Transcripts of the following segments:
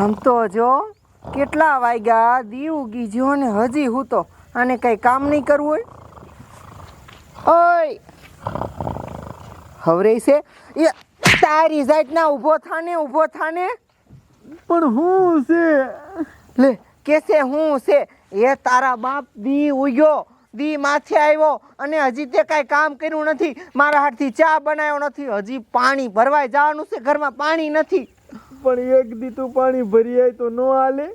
આમ તો જો કેટલા વાગ્યા દી ઉગી જ્યો ને હજી હું તો આને કઈ કામ નહીં કરવું હોય. ઓય હવરે છે એ તારી જાતના ઊભો થાને પણ હું છે લે કેસે હું છે એ તારા બાપ દી ઉગ્યો દી માથે આવ્યો અને હજી તે કાંઈ કામ કર્યું નથી. મારા હાથથી ચા બનાવ્યો નથી. હજી પાણી ભરવાય જવાનું છે, ઘરમાં પાણી નથી. પણ એક દી તું પાણી ભરી આય તો નો હાલે.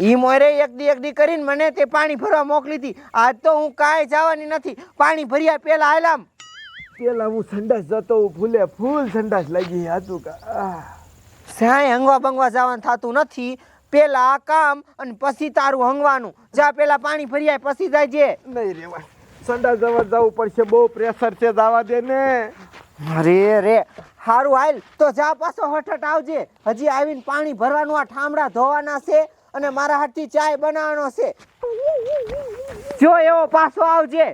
ઈ મોરે એક દી કરીને મને તે પાણી ભરવા મોકલી હતી. આજ તો હું કાંઈ જવાની નથી. પાણી ભર્યા પેલા આલામ પેલા હું સંડાસ જતો ફૂલે ફૂલ સંડાસ લાગી હતું કા સાય હંગવા બંગવા જવાનું થતું નથી. પેલા આ કામ અને પછી તારું હંગવાનું. જા પેલા પાણી ભર્યા પછી જાય છે. નહીં રેવાય, સંડાસ જવા જવું પડશે, બહુ પ્રેશર છે, જવા દે ને. અરે રે હારું હાલ તો જા પાછો હઠટ આવજે. હજી આવીને પાણી ભરવાનું, આ ઠામડા ધોવાના છે અને મારા હાથથી ચાય બનાવવાનો છે. જો એવો પાછો આવજે.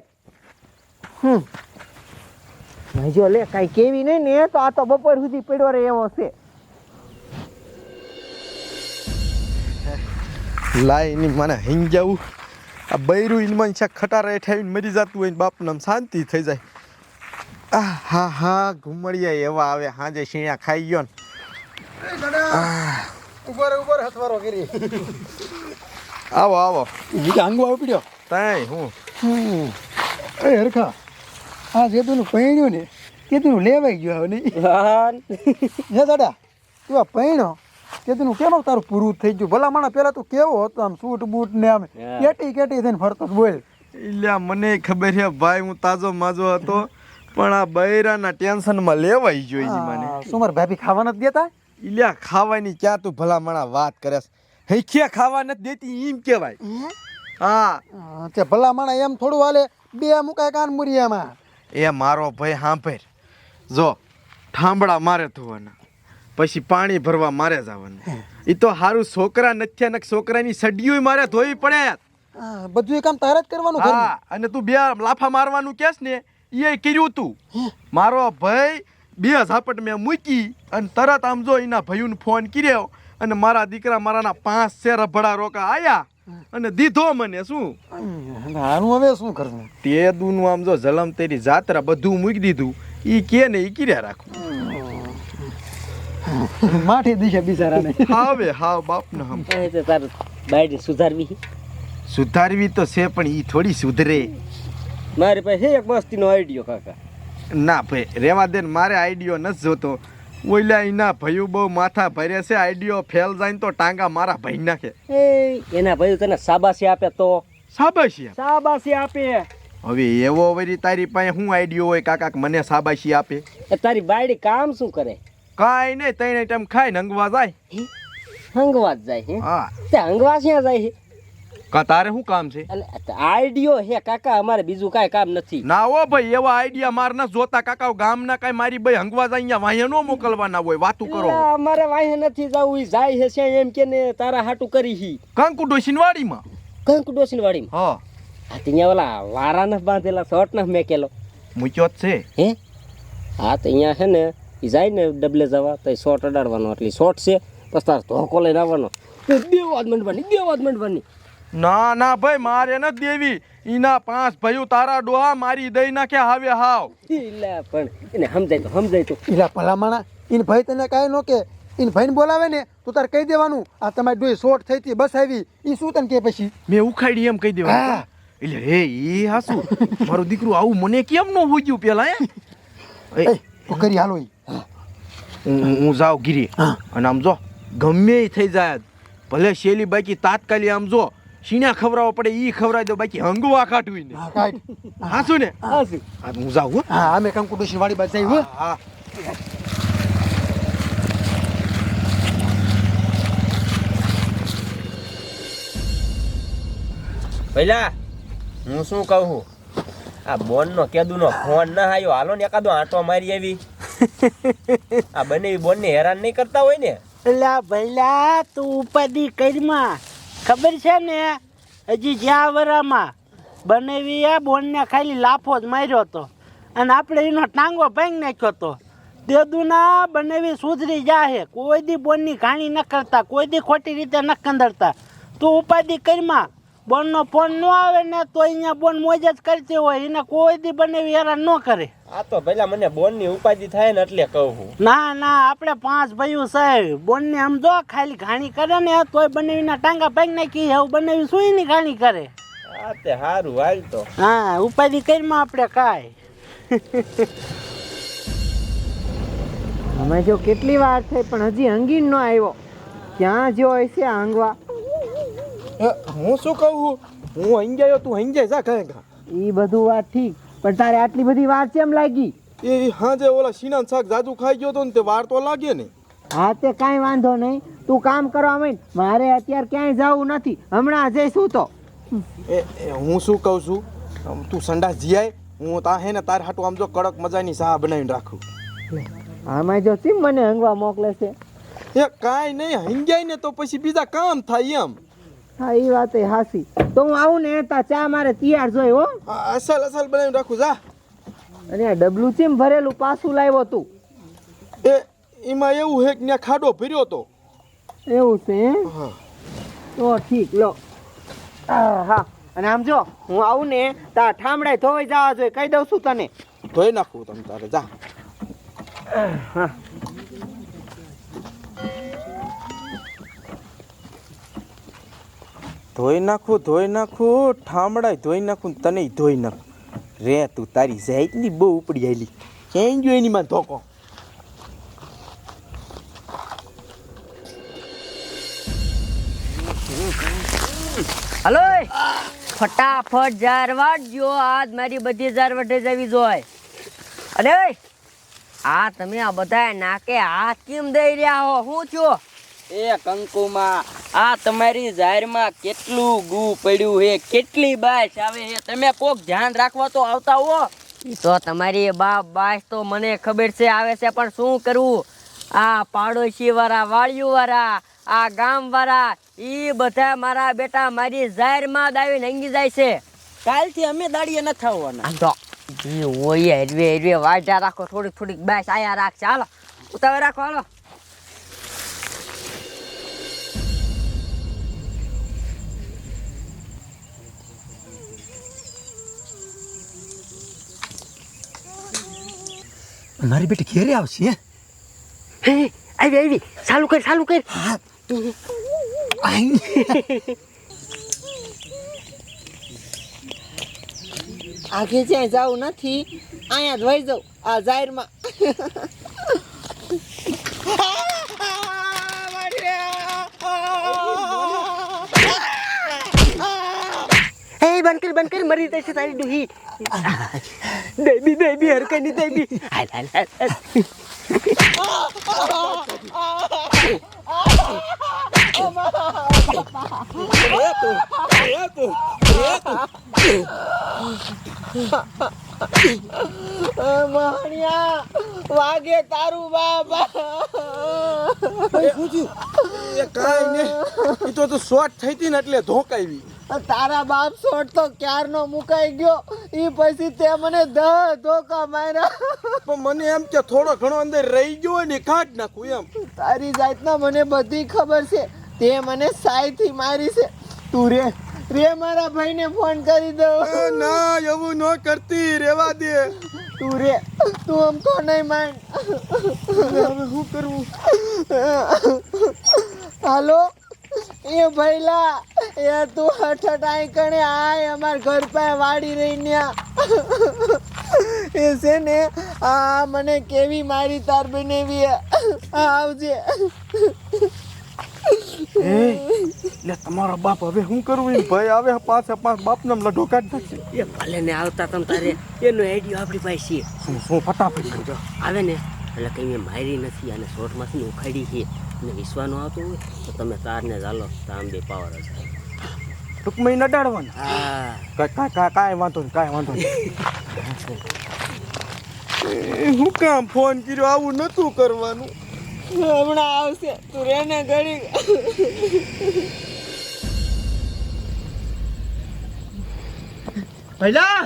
જો લે કાંઈ કેવી નહીં ને તો આ તો બપોર સુધી પડ્યો રહે એવો છે. લાય એની મને હિંગ જવું. આ બૈરું ઇનમાન છે ખટારા હેઠાવીને મરી જતું હોય ને બાપને આમ શાંતિ થઈ જાય. હા હા ઘુમડિયા એવા આવે હાજે શીણ્યા ખાઈ ગયો ને. ઉપર હથવારો કરી. આવો આવો આંગો આવી પડ્યો તાય હું એ હરખા આ જેતુનું પૈણ્યું ને તેતું લેવાઈ ગયો હવે નહીં. હે દાદા તું આ પૈણો તેતું કેમ તારું પૂરું થઈ ગયું? ભલા માણા પેલા તું કેવો હતો આમ સૂટ બૂટ ને આમ કેટી થઈને ફરતો બોલ. એટલે મને ખબર છે ભાઈ, હું તાજો માજો હતો પણ આ બૈરાના ટેન્શનમાં લેવાઈ જોઈ મને. શું મારા ભાભી ખાવા નથી દેતા? ઇલ્યા ખાવાની ક્યાં તું ભલા માણા વાત કરે છે? હેખ્યા ખાવા નથી દેતી એમ કહેવાય. હા તે ભલા માણા એમ થોડું હાલે, બે મુકાય કાન મુરિયામાં. એ મારો ભાઈ સાંભળ, જો ઠાંબડા મારે ધોવાના, પછી પાણી ભરવા મારે જવાનું. એ તો સારું છોકરા નથી ને છોકરાની સડિયું મારે ધોવી પડે. બધું કામ તારે જ કરવાનું. હા અને તું બે લાફા મારવાનું કેસ ને એ કર્યું તું. મારો ભાઈ 2 ઝાપટ મેં મૂકી અને તરત આમ જો એના ભાઈઓને ફોન કર્યો અને મારા દીકરા મારાના 5 શેર રભડા રોકા આયા અને દીધો મને. શું આનું હવે શું કરવું? તે દુનું આમ જો જલમ તેરી જાત્રા બધું મૂકી દીધું. ઈ કે ને ઈ કર્યા રાખું. માઠી દિશે બિચારાને. હવે હાવ બાપને હમ તાર બાયડી સુધારવી તો છે પણ ઈ થોડી સુધરે. મારી પાસે એક મસ્તીનો આઈડિયો કાકા. ના ભાઈ રેવા દે ને, મારે આઈડિયો નથી જોતો. ઓઈલા એના ભાઈઓ બહુ માથા ભરે છે. આઈડિયો ફેલ જાય ને તો ટાંગા મારા ભાઈ નાખે. એના ભાઈ તને શાબાશી આપે તો? શાબાશી આપે. હવે એવો વરી તારી પાસે શું આઈડિયો હોય કાકા મને શાબાશી આપે? તારી બાયડી કામ શું કરે? કાંઈ નહીં, 3 ટાઈમ ખાઈને હંગવા જાય. હંગવા જ જાય? હા તે હંગવા ક્યાં જાય? કા તારે શું કામ છે? આઈડિયો હે કાકા, અમારે બીજું કાંઈ કામ નથી. ના હો ભાઈ, એવા આઈડિયા માર ન જોતા કાકા. ગામના કાંઈ મારી ભાઈ હંગવા જાય અહીંયા વાહે નો મોકલવાના હોય. વાતું કરો. અમારે વાહે નથી જવું, જાય છે એમ કે ને તારા હાટું કરી હી કંકુ ડોશીની વાડીમાં. કંકુ ડોશીની વાડીમાં? હા અહીંયા ઓલા વારા ન બાંધેલા શોર્ટ ન મેકેલો મૂક્યો જ છે. હે હા તો અહીંયા છે ને એ જાય ને ડબલે જવા તો શોર્ટ અડાડવાનો. એટલે શોર્ટ છે પછી તાર ધોકો લઈને આવવાનો. દેવાદ મંડવાની. ના ના ભાઈ, મારે ન દેવી. ઈના 5 ભાઈઓ તારા ડોહા મારી દઈ નાખે હાવે હાવ. એટલે પણ એને સમજાય તો એટલે ભલા માણા એને ભાઈ તને કાંઈ નો કે, એને ભાઈને બોલાવે ને તું તારે કહી દેવાનું આ તમારી ડોઈ શોર્ટ થઈ હતી બસ આવી. એ શું તને કે પછી મેં ઉખાડી એમ કહી દેવાનું. એટલે હે એ હાસુ મારું દીકરું આવું મને કેમ ન હોય ગયું પેલા? તું કરી હાલો. હું જાઉં ગીરી અને આમ જો ગમે થઈ જાય ભલે શેલી બાકી તાત્કાલિક આમ જો શીણા ખવડાવવા પડે ઈ ખવડાવી દો, બાકી હંગવા કાઢવી ને. હાસુ ને? હું જાઉં. હા અમે કંકુ ડોશી વાડી બાદ જઈ. હા પહેલા હું શું કહું, આ બોનનો કેદુનો ફોન ના આવ્યો, હાલો ને એકાદો આંટો મારી આવી. આ બંને બોનને હેરાન નહીં કરતા હોય ને? એટલે ભઈલા તું ઉપાધિ કરીમાં ખબર છે ને, હજી જ્યાં વરામાં બનેવી આ બોનને ખાલી લાફો જ માર્યો હતો અને આપણે એનો ટાંગો ભાંગી નાખ્યો હતો. તેદુના બનેવી સુધરી જાહે. કોઈ દી બોનની ઘાણી ન કરતા, કોઈ દી ખોટી રીતે ન કંદરતા. તું ઉપાધિ કરીમાં બોનનો ફોન ન આવે ને તો અહીંયા બોન મોજ જ કરતી હોય, એને કોઈ દી બનેવી હેરાન ન કરે. આ તો પેલા મને બોનની ઉપાધિ થાય ને એટલે કહું છું. ના ના, આપણે 5 ભાઈઓ છે. બોનને આમ જો ખાલી ઘાણી કરે ને તોય બનેવીના ટાંગા ભાંગી નાખી, એવું બનેવી સુઈની ઘાણી કરે. આ તે સારું હાલ તો. હા, ઉપાધિ કરીમાં આપણે કાંઈ. અમે જો કેટલી વાર થઈ પણ હજી અંગીન ન આવ્યો. ક્યાં જો હશે આંગવા? હું શું કહું, હું અહીં ગયો, તું અહીં જાય જા કહે ઘા. એ બધું વાત ઠીક, પણ તારે આટલી બધી વાર કેમ લાગી? એ હાજે ઓલા શીના શાક જાદુ ખાઈ ગયો તો ને તે વાર તો લાગે ને. હા, તે કાંઈ વાંધો નહીં, તું કામ કરવા માંડ. મારે અત્યારે ક્યાંય જવું નથી, હમણાં જઈશું તો. હું શું કહું છું, તું સંડાસ જીયાય, હું તા હે ને તાર હાટું આમ જો કડક મજાની ચા બનાવીને રાખું. આમાં જો સીમ મને હંગવા મોકલે છે. એ કાંઈ નહીં, હંગાય ને તો પછી બીજા કામ થાય એમ. હા, એ વાત એ હાસી. તો હું આવું ને તા ચા મારે તૈયાર જોઈ હો. અસલ અસલ બનાવીને રાખું જા. અને આ ડબલું ચેમ ભરેલું પાછું લાવ્યો તું? એમાં એવું હે કે ત્યાં ખાડો ભર્યો તો. એવું છે હે? હા તો ઠીક લો. હા, અને આમ જો હું આવું ને તા ઠામડાય ધોવાઈ જવા જોઈએ, કહી દઉં છું તને. ધોઈ નાખું તમે તારે જા. હા, ધોઈ નાખું ઠામડાય ધોઈ નાખું તને ધોઈ નાખું. રે તું તારી જાતની બહુ ઉપડી આવેલી. ક્યાંય જો એની માં ધોકો. હલો, ફટાફટ જાર વાટજો. આજ મારી બધી જાર વઢે જવી જોઈએ. અરે આ તમે આ બધા નાકે હાથ કેમ દઈ રહ્યા હો? હું છો એ કંકુમાં, આ તમારી જાહેરમાં કેટલું ગુ પડ્યું હે, કેટલી બાશ આવે હે, તમે કોક ધ્યાન રાખવા તો આવતા હો. તો તમારી બાસ તો મને ખબર છે આવે છે, પણ શું કરવું? આ પાડોશી વાળા, વાળિયું વાળા, આ ગામ વાળા, ઈ બધા મારા બેટા મારી જાહેરમાં દાવી નંગી જાય છે. કાલથી અમે દાડીએ ન થવાના. આમ તો જી હોય હેરવે વાજા રાખો, થોડીક બાસ આયા રાખશે. હાલો ઉતાવળ રાખો, હાલો. મારી બેટી ઘેરે આવશે. હે આવી ચાલુ કર. આગે ક્યાંય જવું નથી, અહીંયા જ વહી જાઉં આ જાહેરમાં. બંધ કર મરી જશે તારી ડૂહી. દેબી હરકની દેબી. હાલ. મહણિયા વાગે તારું બાબા. એ કાંઈ નહીં, એ તો શોર્ટ થઈ હતી ને એટલે ધોકાવી. તારા બાપ શોટ તો ક્યારનો મુકાઈ ગયો, ઈ પછી તે મને ધોકા માર્યા. પણ મને એમ કે થોડો ઘણો અંદર રહી ગયો હોય ને કાઢ નાખું એમ. તારી જાતના મને બધી ખબર છે, તે મને સાયથી મારી છે. તું રે મારા ભાઈને ફોન કરી દઉં. ના એવું ન કરતી, રેવા દે. તું આમ તો નહીં માન. હવે શું કરવું? હાલો એ ભઈલા, એ તું હઠટાઈ કણે આય અમાર ઘર પાસે વાડી રહી ન્યા. એ છે ને આ મને કેવી મારી તાર બનેવી. આવજે. એટલે તમારા બાપ હવે શું કરવું? ભાઈ આવે પાંચ બાપને લઢો કાઢ નાખશે. એ ભલે ને આવતા તમ તારે એનો આઈડિયો આપણી પાસે છે. શું ફટાફટ કરજો. આવે ને એટલે કઈ મેં મારી નથી અને શોર્ટમાંથી ઉખાડી છે અને વિશ્વાનો આવતો હોય તો તમે તારને ચાલો તો આમ બે પાવર હશે. ટૂંકમાં એને અડાડવાના. હા, કાંઈ વાંધો નહીં. હું કામ ફોન કર્યો? આવું નતું કરવાનું. હમણાં આવશે, તું રેને ઘડી. ભઈલા,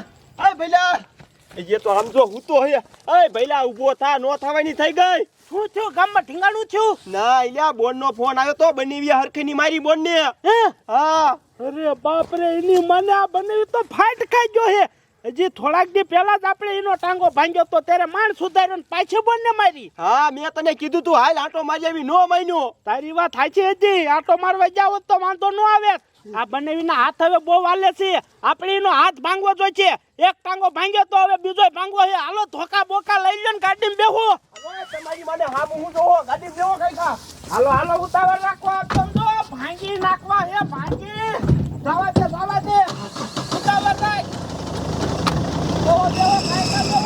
એ તો સમજો હું તો હે એ ભઈલા ઊભો થા નો થવાની થઈ ગઈ શું થયું ગામમાં ઠીંગાણું થયું? ના ઇલ્યા બોન નો ફોન આવ્યો તો બનેવી હરખીની મારી બોન ને હે? હા અરે બાપ રે, એની મને આ બનેવી તો ફાટ ખાઈ ગયો હે. હજી થોડાક દી પહેલા જ આપણે એનો ટાંગો ભાંગ્યો તો ત્યારે માણ સુધાર્યો ને પાછી બોનને મારી. હા મેં તને કીધું તું હાલ આટો મારી આવી નો માન્યો તારી વાત સાચી હતી. આટો મારવા જાવ તો વાંધો ન આવે. આ બનેવીના હાથ હવે બહુ વાલે છે. આપણે એનો હાથ ભાંગવો જોઈએ છે. એક ટાંગો ભાંગ્યો તો હવે બીજો ભાંગવો છે. હાલો ધોકા બોકા લઈ લ્યો ને ગાડીમાં બેહો. તમારી મને હા હું જોવો ગાડી જેવો કઈ ખા હાલો હાલો ઉતાવળ રાખવા સમજો. ભાંગી નાખવા હે ભાંગી. જવા દે ઉતાવળ રાખ. જેવો જેવો ખાઈ કાઢો.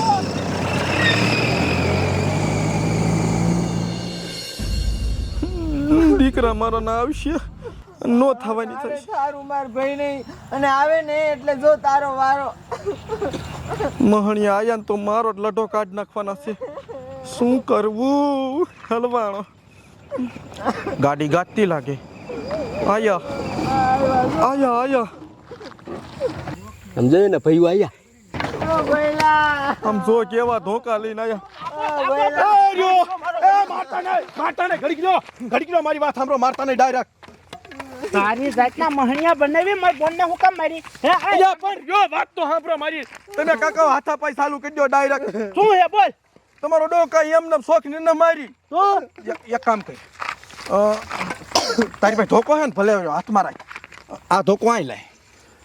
દીકરા મારો ના આવશે નો થવાની અરે થશે તારું માર ભાઈ નહીં અને આવે ને એટલે જો તારો વારો. મહણિયા આયા ને તો મારો જ લઢો કાઢ નાખવાના છે. શું કરવું હલવાણો ગાડી ગાતી લાગે. આયા આયા આયા સમજાય ને ભઈઓ આયા ઓ ભઈલા, આમ જો કેવા ધોકા લઈને આયા. ઓ ભઈલા. મારતા ને ઘડી ગયો મારી વાત સાંભળો. મારતા ને ડાયરેક્ટ તારી જાતના મહણિયા બનાવી મારી બોનને હું કામ મારી? હે અલ્યા પણ જો વાત તો સાંભળો મારી. તમે કાકા હાથાપાઈ ચાલુ કરી દો ડાયરેક્ટ. શું હે બોલ? તમારો ડોકા એમને શોખ ને ન મારી. તો એક કામ કરી તારી પાસે ધોકો હે ને ભલે હાથમાં રાખ. આ ધોકો આઈ લે.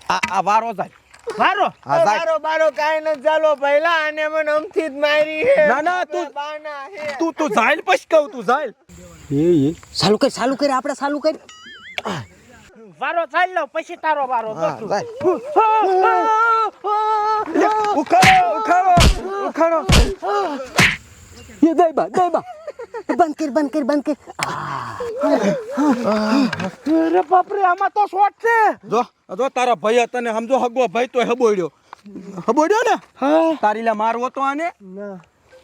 આ વારો જાય. વારો હા જાય. બારો બારો કાંઈ નથી ચાલો ભઈલા, આને મને અમથી જ મારી હે. ના ના તું બાના હે. તું જાઈલ પછી કહું તું જાઈલ. ચાલુ કર આપણે ચાલુ કર. વારો ચાલ લો પછી તારો વારો. હા જાઈલ. ઉખાડો ઉખાડો. એ દઈબા બંધ કર. અરે બાપ રે, આમાં તો શોટ છે. જો તારા ભાઈ તને સમજો હગવો ભાઈ તો હબોડ્યો ને. તારી લે મારવો તો આને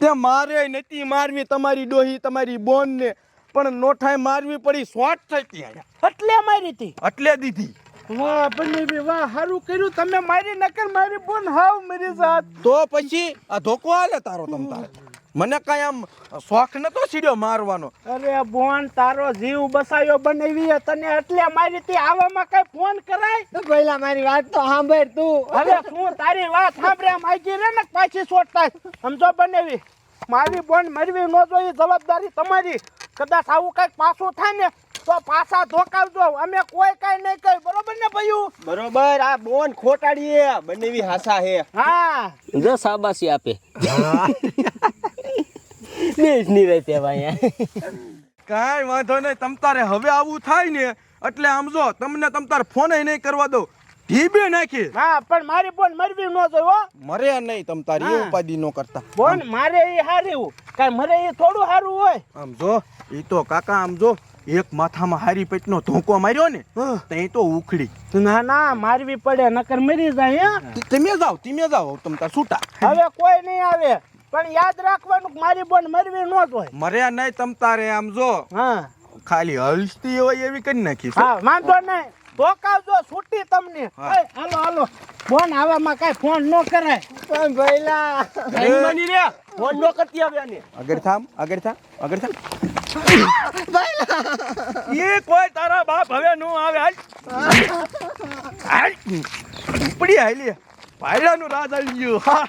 તે મારે નથી મારવી તમારી ડોહી તમારી બોન ને પણ નોઠાઈ મારવી પડી. શોર્ટ થઈ ત્યાં એટલે મારી હતી. એટલે દીધી. વાહ બનેવી વાહ, સારું કર્યું તમે મારી નકર મારી બોન હાવ મરી જાત. તો પછી આ ધોકો આલે તારો તમ તારે. મને કાંઈ આમ શોખ નતો સીડ્યો મારવાનો. અરે બોન તારો જીવ બસાયો બનેવી તને એટલે મારી હતી. આવામાં કઈ ફોન કરાય? તો ભઈલા મારી વાત તો સાંભળ તું. હવે શું તારી વાત સાંભળે આમ આજી રે ને પાછી શોટ થાય. સમજો બનેવી મારી બોન મરવી ન જોઈએ, જવાબદારી તમારી. કદાચ આવું કઈક પાછું થાય ને તો પાછા ધોકાવજો. અમે કોઈ કઈ નહીં કહી, બરોબર ને ભયું? બરોબર આ બોન ખોટાડી હે બનેવી હાસા હે હા જો શાબાશી આપે. દેશની રહેતે ભાઈ. કાંઈ વાંધો નહીં. તમ તારે હવે આવું થાય ને એટલે આમ જો તમને તમ તારે ફોન નહીં કરવા દઉં. ઢીબે નાખી હા, પણ મારી બોન મરવી ન જોઈએ હો. મરે નહીં તમ તારી એ ઉપાધિ ન કરતા. બોન મારે એ હાર્યું કાઈ મરે એ થોડું હારું હોય. આમ જો એ તો કાકા આમ જો એક માથામાં હારી પેટનો ધોકો માર્યો ને તે તો ઉખડી. ના ના મારવી પડે નકર મરી જાય. હે તમે જાઓ તમ તાર છૂટા. હવે કોઈ નહીં આવે, પણ યાદ રાખવાનું કે મારી બોન મરવી ન જોઈએ. મર્યા નહીં તમ તારે આમ જો હા ખાલી હલતી હોય એવી કરી નાખી. હા વાંધો નહીં, ધોકાવજો છૂટી તમને. હા. એ, હાલો બોન આવામાં કઈ ફોન ન કરાય. પણ ભઈલા નહીં માની રે ફોન નો કરતી હવે આને આગળ થામ. એ કોઈ તારા બાપ હવે નો આવે. હાલ પડી હાલી ભાઈલાનું રાજ આવી ગયું. હા